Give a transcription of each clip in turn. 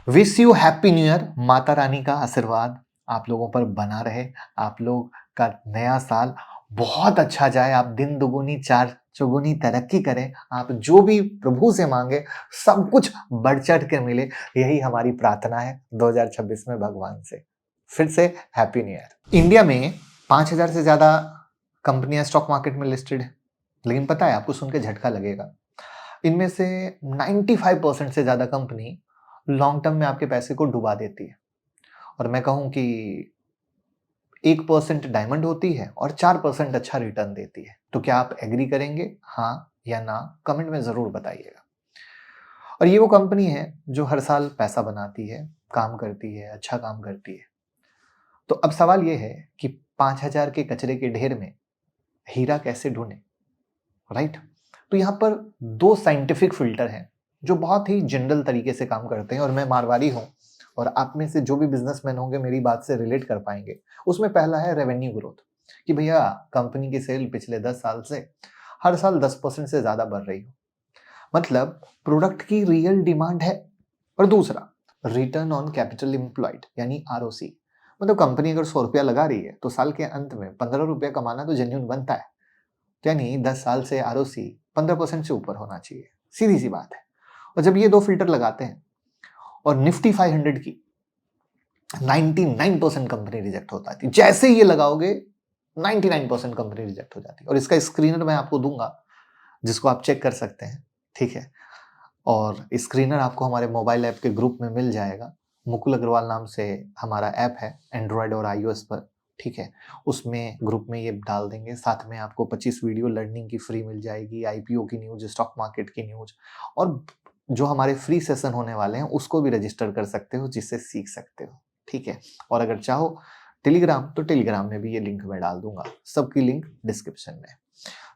Wish you happy new year. Mata Rani का आशीर्वाद आप लोगों पर बना रहे। आप लोग का नया साल बहुत अच्छा जाए। आप दिन दुगुनी चार चौगुनी तरक्की करें। आप जो भी प्रभु से मांगे सब कुछ बढ़ चढ़ के मिले। यही हमारी प्रार्थना है 2026 में भगवान से। फिर से हैप्पी न्यू ईयर। इंडिया में 5,000 से ज्यादा कंपनियां स्टॉक मार्केट में लिस्टेड है। लेकिन पता है, आपको सुन के झटका लगेगा, इनमें से 95% से ज्यादा कंपनी लॉन्ग टर्म में आपके पैसे को डुबा देती है। और मैं कहूं कि 1% डायमंड होती है और 4% अच्छा रिटर्न देती है। तो क्या आप एग्री करेंगे, हाँ या ना? कमेंट में जरूर बताइएगा। और ये वो कंपनी है जो हर साल पैसा बनाती है, काम करती है, अच्छा काम करती है। तो अब सवाल ये है कि 5,000 के कचरे के ढेर में हीरा कैसे ढूंढे, राइट? तो यहाँ पर दो साइंटिफिक फिल्टर हैं जो बहुत ही जनरल तरीके से काम करते हैं। और मैं मारवाड़ी हूँ और आप में से जो भी बिजनेसमैन होंगे मेरी बात से रिलेट कर पाएंगे। उसमें पहला है रेवेन्यू ग्रोथ, कि भैया कंपनी की सेल पिछले 10 साल से हर साल 10% से ज्यादा बढ़ रही हो, मतलब प्रोडक्ट की रियल डिमांड है। और दूसरा रिटर्न ऑन कैपिटल एम्प्लॉयड यानी आरओसी, मतलब कंपनी अगर 100 रुपया लगा रही है तो साल के अंत में 15 रुपया कमाना तो जेन्युइन बनता है। यानी 10 साल से आरओसी 15% से ऊपर होना चाहिए, सीधी सी बात है। और जब ये दो फिल्टर लगाते हैं और निफ्टी 500 की 99% कंपनी रिजेक्ट हो जाती है, जैसे ही ये लगाओगे 99% कंपनी रिजेक्ट हो जाती है। और इसका स्क्रीनर मैं आपको दूंगा जिसको आप चेक कर सकते हैं, ठीक है? और स्क्रीनर आपको हमारे मोबाइल ऐप के ग्रुप में मिल जाएगा। मुकुल अग्रवाल नाम से हमारा ऐप है एंड्रॉयड और iOS पर, ठीक है? उसमें ग्रुप में ये डाल देंगे। साथ में आपको 25 वीडियो लर्निंग की फ्री मिल जाएगी, आईपीओ की न्यूज, स्टॉक मार्केट की न्यूज, और जो हमारे फ्री सेशन होने वाले हैं उसको भी रजिस्टर कर सकते हो, जिससे सीख सकते हो, ठीक है? और अगर चाहो टेलीग्राम, तो टेलीग्राम में भी ये लिंक मैं डाल दूंगा, सबकी लिंक डिस्क्रिप्शन में।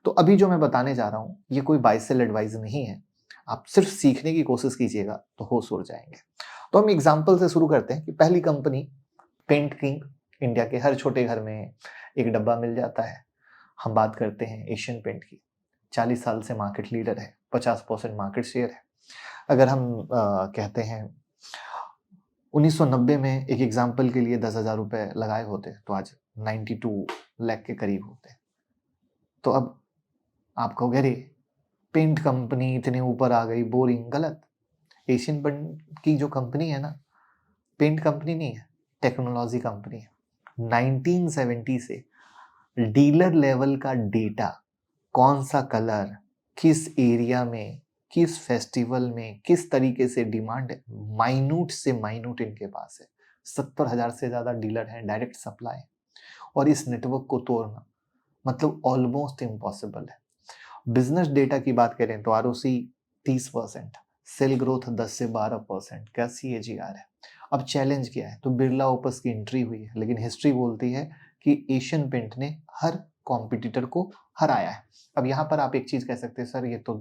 तो अभी जो मैं बताने जा रहा हूँ ये कोई बाय सेल एडवाइस नहीं है। आप सिर्फ सीखने की कोशिश कीजिएगा तो होश उड़ जाएंगे। तो हम एग्जाम्पल से शुरू करते हैं कि पहली कंपनी पेंट किंग। इंडिया के हर छोटे घर में एक डब्बा मिल जाता है। हम बात करते हैं एशियन पेंट की। 40 साल से मार्केट लीडर है, 50% मार्केट शेयर है। अगर हम कहते हैं 1990 में एक एग्जाम्पल के लिए 10,000 रुपए लगाए होते तो आज 92 लाख के करीब होते। तो अब आप कहोगे अरे पेंट कंपनी इतने ऊपर आ गई, बोरिंग। गलत। एशियन पेंट की जो कंपनी है ना, पेंट कंपनी नहीं है, टेक्नोलॉजी कंपनी है। 1970 से डीलर लेवल का डेटा, कौन सा कलर किस एरिया में, किस फेस्टिवल में, किस तरीके से डिमांड है, माइन्यूट से माइन्यूट इनके पास है। 70,000 से ज्यादा डीलर हैं, डायरेक्ट सप्लाई। और इस नेटवर्क को तोड़ना मतलब ऑलमोस्ट इम्पॉसिबल है। बिजनेस डेटा की बात करें तो आरओसी 30%, सेल ग्रोथ 10 से 12% का सीएजीआर है। अब चैलेंज क्या है? तो बिरला ओपस की एंट्री हुई है, लेकिन हिस्ट्री बोलती है कि एशियन पेंट ने हर कॉम्पिटिटर को हराया है। अब यहाँ पर आप एक चीज कह सकते हैं, सर ये तो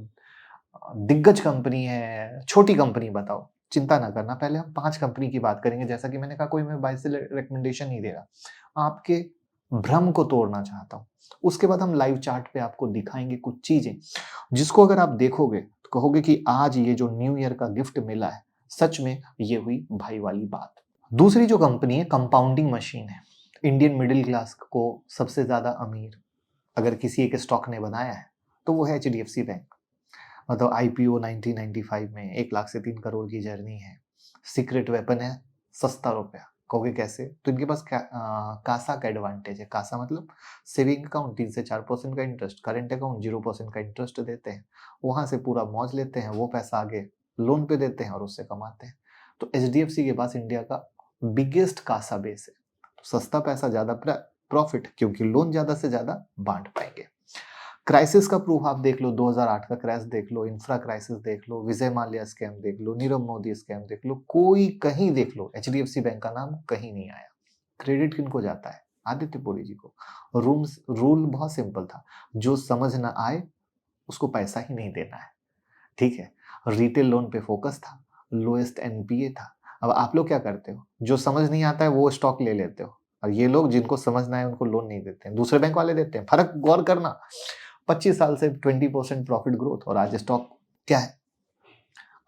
दिग्गज कंपनी है, छोटी कंपनी बताओ। चिंता ना करना, पहले हम 5 कंपनी की बात करेंगे। जैसा कि मैंने कहा, कोई मैं बाय सेल रिकमेंडेशन नहीं दे रहा, आपके भ्रम को तोड़ना चाहता हूँ। उसके बाद हम लाइव चार्ट पे आपको दिखाएंगे कुछ चीजें जिसको अगर आप देखोगे तो कहोगे कि आज ये जो न्यू ईयर का गिफ्ट मिला है, सच में ये हुई भाई वाली बात। दूसरी जो कंपनी है कंपाउंडिंग मशीन है। इंडियन मिडिल क्लास को सबसे ज्यादा अमीर अगर किसी एक स्टॉक ने बनाया है तो वो है एचडीएफसी बैंक। मतलब आईपीओ 1995 में 1 लाख से 3 करोड़ की जर्नी है। सीक्रेट वेपन है सस्ता रुपया। कहोगे कैसे? तो इनके पास कासा का एडवांटेज है। कासा मतलब सेविंग अकाउंट, 3 से 4% का इंटरेस्ट, करेंट अकाउंट 0% का इंटरेस्ट देते हैं। वहां से पूरा मौज लेते हैं, वो पैसा आगे लोन पे देते हैं और उससे कमाते हैं। तो एचडीएफसी के पास इंडिया का बिगेस्ट कासा बेस है। तो सस्ता पैसा, ज्यादा प्रॉफिट, क्योंकि लोन ज्यादा से ज्यादा बांट पाएंगे। क्राइसिस का प्रूफ आप देख लो, 2008 का क्रैश देख लो, इंफ्रा क्राइसिस देख लो, विजय माल्या स्कैम देख लो, नीरव मोदी स्कैम देख लो, कोई कहीं देख लो एचडीएफसी बैंक का नाम कहीं नहीं आया। क्रेडिट किनको जाता है? आदित्य पुरी जी को। रूल बहुत सिंपल था, जो समझ ना आए उसको पैसा ही नहीं देना है, ठीक है? रिटेल लोन पे फोकस था, लोएस्ट एनपीए था। अब आप लोग क्या करते हो? जो समझ नहीं आता है वो स्टॉक ले लेते हो, और ये लोग जिनको समझना है उनको लोन नहीं देते हैं, दूसरे बैंक वाले देते हैं। फर्क गौर करना। 25 साल से 20% प्रॉफिट ग्रोथ, और आज स्टॉक क्या है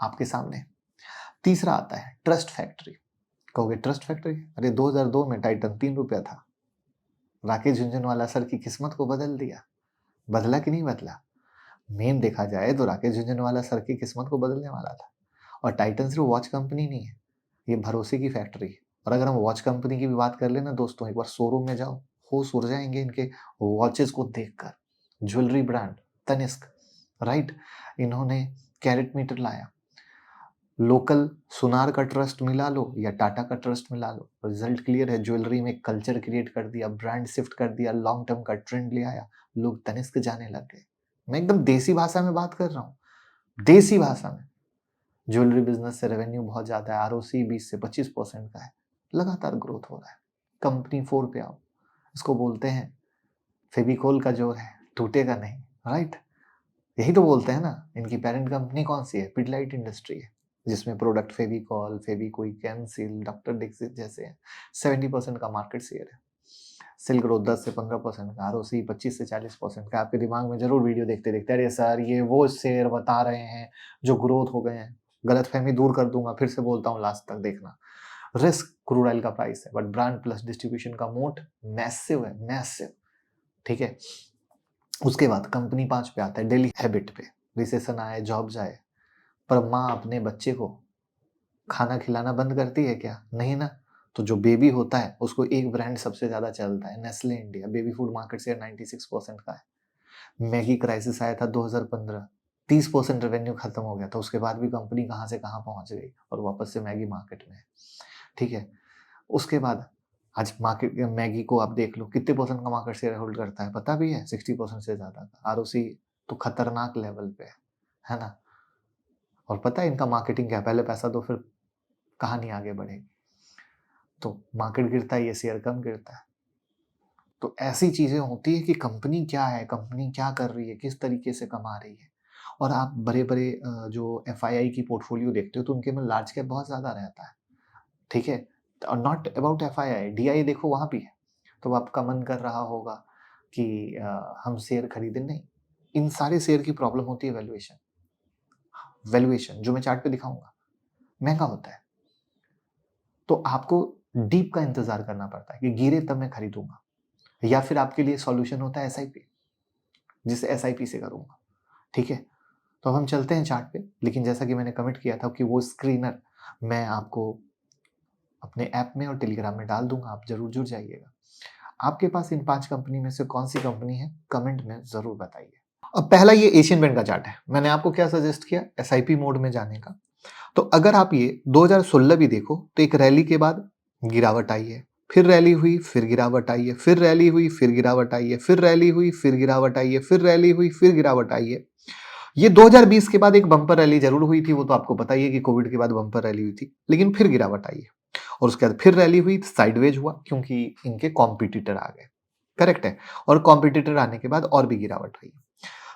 आपके सामने। तीसरा आता है ट्रस्ट फैक्ट्री। कहोगे ट्रस्ट फैक्ट्री, अरे 2002 में टाइटन 3 रुपया था, राकेश झुनझुनवाला सर की किस्मत को बदल दिया। बदला कि नहीं बदला? मेन देखा जाए तो राकेश झुनझुनवाला सर की किस्मत को बदलने वाला था। और टाइटन सिर्फ वॉच कंपनी नहीं है, ये भरोसे की फैक्ट्री है। और अगर हम वॉच कंपनी की भी बात कर लेना दोस्तों, एक बार शोरूम में जाओ, होश उड़ जाएंगे इनके वॉचेस को देखकर। ज्वेलरी ब्रांड तनिष्क, राइट, इन्होंने कैरेट मीटर लाया। लोकल सुनार का ट्रस्ट मिला लो या टाटा का ट्रस्ट मिला लो, रिजल्ट क्लियर है। ज्वेलरी में कल्चर क्रिएट कर दिया, ब्रांड शिफ्ट कर दिया, लॉन्ग टर्म का ट्रेंड ले आया, लोग तनिष्क जाने लग गए। मैं एकदम देसी भाषा में बात कर रहा हूँ, देसी भाषा में। ज्वेलरी बिजनेस से रेवेन्यू बहुत ज्यादा है, आरओसी 20 से 25% का है, लगातार ग्रोथ हो रहा है। कंपनी 4 पे आओ, इसको बोलते हैं फेविकोल का जोर है, टूटेगा नहीं, राइट। यही तो बोलते हैं ना। इनकी पेरेंट कंपनी कौन सी है? पिडलाइट इंडस्ट्री है, जिसमें प्रोडक्ट फेविकॉल, फेविक्विक, कैंसिल, डॉक्टर डिक्सिट जैसे हैं। 70% का मार्केट शेयर है। सेल ग्रोथ 10 से 15% का, आरओसी 25 से 40% का। आपके दिमाग में जरूर वीडियो देखते देखते अरे सर ये वो शेयर बता रहे हैं जो ग्रोथ हो गए हैं। गलतफहमी दूर कर दूंगा, फिर से बोलता हूँ, लास्ट तक देखना। रिस्क क्रूड ऑयल का प्राइस है, बट ब्रांड प्लस डिस्ट्रीब्यूशन का मोट मैसिव है, मैसिव, ठीक है। उसके बाद कंपनी 5 पे आता है, डेली हैबिट पे। रिसेशन आए, जॉब जाए, पर माँ अपने बच्चे को खाना खिलाना बंद करती है क्या? नहीं ना। तो जो बेबी होता है उसको एक ब्रांड सबसे ज्यादा चलता है, Nestle India. Baby food market share 96% का है। मैगी क्राइसिस आया था 2015, 30% रेवेन्यू खत्म हो गया था। उसके बाद भी कंपनी कहाँ से कहाँ पहुंच गई और वापस से मैगी मार्केट में है, ठीक है। उसके बाद आज मार्केट मैगी को आप देख लो कितने परसेंट का मार्केट शेयर होल्ड करता है, पता भी है? 60% से ज्यादा का। आरओसी तो खतरनाक लेवल पे है ना। और पता है इनका मार्केटिंग क्या? पहले पैसा दो फिर कहानी आगे बढ़ेगी। तो मार्केट गिरता है, ये शेयर कम गिरता है। तो ऐसी चीजें होती है कि कंपनी क्या है, कंपनी क्या कर रही है, किस तरीके से कमा रही है। और आप बड़े बड़े जो एफआईआई की पोर्टफोलियो देखते हो तो उनके में लार्ज कैप बहुत ज्यादा रहता है, ठीक है। नॉट अबाउट एफआईआई, डीआई देखो वहां भी है। तो आपका मन कर रहा होगा कि हम शेयर खरीदें, नहीं। इन सारे शेयर की प्रॉब्लम होती है वैल्यूएशन। वैल्यूएशन जो मैं चार्ट पे दिखाऊंगा महंगा होता है, तो आपको डीप का इंतजार करना पड़ता है कि गिरे तब मैं खरीदूंगा। या फिर आपके लिए सॉल्यूशन होता है एसआईपी, जिसे एसआईपी से करूंगा, ठीक है। तो अब हम चलते हैं चार्ट पे, लेकिन जैसा कि मैंने कमिट किया था कि वो स्क्रीनर मैं आपको अपने ऐप में और टेलीग्राम में डाल दूंगा, आप जरूर जुड़ जाइएगा। आपके पास इन 5 कंपनी में से कौन सी कंपनी है, कमेंट में जरूर बताइए। अब पहला ये एशियन पेंट का चार्ट है। मैंने आपको क्या सजेस्ट किया? एसआईपी मोड में जाने का। तो अगर आप ये 2016 भी देखो तो एक रैली के बाद गिरावट आई है, फिर रैली हुई, फिर गिरावट आई है, फिर रैली हुई, फिर गिरावट आई है, फिर रैली हुई, फिर गिरावट आई है, फिर रैली हुई, फिर गिरावट आई है। ये 2020 के बाद एक बम्पर रैली जरूर हुई थी, वो तो आपको पता ही है कि कोविड के बाद बम्पर रैली हुई थी, लेकिन फिर गिरावट आई है। और उसके बाद फिर रैली हुई, साइडवेज हुआ क्योंकि इनके कॉम्पिटिटर आ गए, करेक्ट है। और कॉम्पिटिटर आने के बाद और भी गिरावट हुई।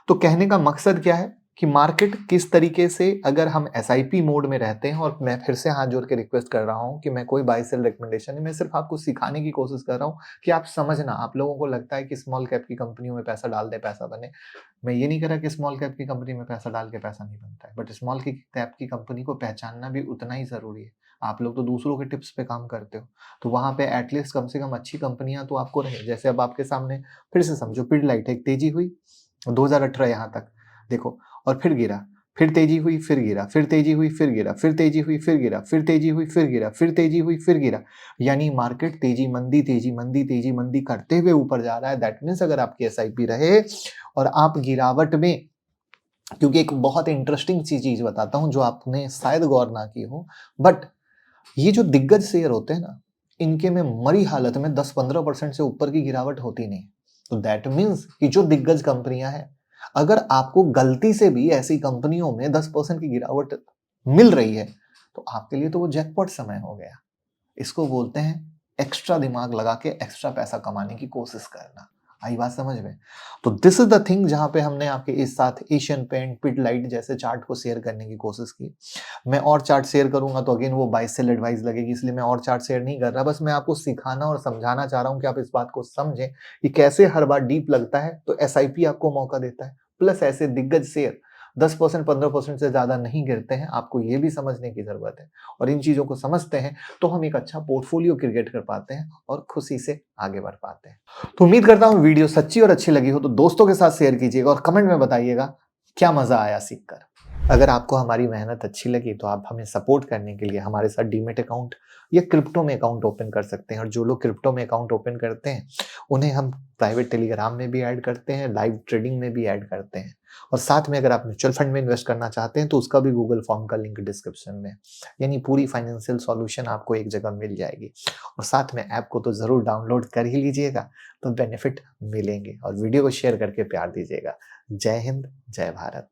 तो कहने का मकसद क्या है कि मार्केट किस तरीके से, अगर हम एसआईपी मोड में रहते हैं, और मैं फिर से हाथ जोड़ के रिक्वेस्ट कर रहा हूं कि मैं कोई बाय सेल रिकमेंडेशन नहीं, मैं सिर्फ आपको सिखाने की कोशिश कर रहा हूं कि आप समझना। आप लोगों को लगता है कि स्मॉल कैप की कंपनियों में पैसा डाल दे पैसा बने, मैं ये नहीं कह रहा कि स्मॉल कैप की कंपनी में पैसा डाल के पैसा नहीं बनता है, बट स्मॉल कैप की कंपनी को पहचानना भी उतना ही जरूरी है। आप लोग तो दूसरों के टिप्स पे काम करते हो, तो वहां पे एटलीस्ट कम से कम अच्छी कंपनियां तो आपको रहे। जैसे अब आपके सामने फिर से समझो, पिडलाइट एक तेजी हुई 2018 यहाँ तक देखो, और फिर गिरा, फिर तेजी हुई, फिर गिरा, फिर तेजी हुई, फिर गिरा, फिर तेजी हुई, फिर गिरा, फिर तेजी हुई, फिर गिरा, फिर तेजी हुई, फिर गिरा। यानी मार्केट तेजी मंदी तेजी मंदी तेजी मंदी करते हुए ऊपर जा रहा है। दैट मीन्स अगर आपकी एसआईपी रहे और आप गिरावट में, क्योंकि एक बहुत इंटरेस्टिंग चीज बताता हूं जो आपने शायद गौर ना की हो, बट ये जो दिग्गज शेयर होते हैं ना, इनके में मरी हालत में 10-15% से ऊपर की गिरावट होती नहीं। तो दैट मीन्स कि जो दिग्गज कंपनियां हैं, अगर आपको गलती से भी ऐसी कंपनियों में 10% की गिरावट मिल रही है, तो आपके लिए तो वो जैकपॉट समय हो गया। इसको बोलते हैं एक्स्ट्रा दिमाग लगा के एक्स्ट्रा पैसा कमाने की कोशिश करना। आई बात समझ में? तो दिस इज द थिंग जहां पे हमने आपके इस साथ एशियन पेंट, पिडलाइट जैसे चार्ट को शेयर करने की कोशिश की। मैं और चार्ट शेयर करूंगा तो अगेन वो बाय सेल एडवाइस लगेगी, इसलिए मैं और चार्ट शेयर नहीं कर रहा। बस मैं आपको सिखाना और समझाना चाह रहा हूं कि आप इस बात को समझें कि कैसे हर बार डीप लगता है तो एसआईपी आपको मौका देता है, प्लस ऐसे दिग्गज शेयर 10% 15% से ज़्यादा नहीं गिरते हैं, आपको ये भी समझने की ज़रूरत है। और इन चीज़ों को समझते हैं तो हम एक अच्छा पोर्टफोलियो क्रिएट कर पाते हैं और खुशी से आगे बढ़ पाते हैं। तो उम्मीद करता हूँ वीडियो सच्ची और अच्छी लगी हो तो दोस्तों के साथ शेयर कीजिएगा और कमेंट में बताइएगा क्या मज़ा आया सीखकर। अगर आपको हमारी मेहनत अच्छी लगी तो आप हमें सपोर्ट करने के लिए हमारे साथ डीमैट अकाउंट या क्रिप्टो में अकाउंट ओपन कर सकते हैं। और जो लोग क्रिप्टो में अकाउंट ओपन करते हैं उन्हें हम प्राइवेट टेलीग्राम में भी ऐड करते हैं, लाइव ट्रेडिंग में भी ऐड करते हैं। और साथ में अगर आप म्यूचुअल फंड में इन्वेस्ट करना चाहते हैं तो उसका भी गूगल फॉर्म का लिंक डिस्क्रिप्शन में। यानी पूरी फाइनेंशियल सॉल्यूशन आपको एक जगह मिल जाएगी। और साथ में ऐप को तो ज़रूर डाउनलोड कर ही लीजिएगा, तो बेनिफिट मिलेंगे। और वीडियो को शेयर करके प्यार दीजिएगा। जय हिंद, जय भारत।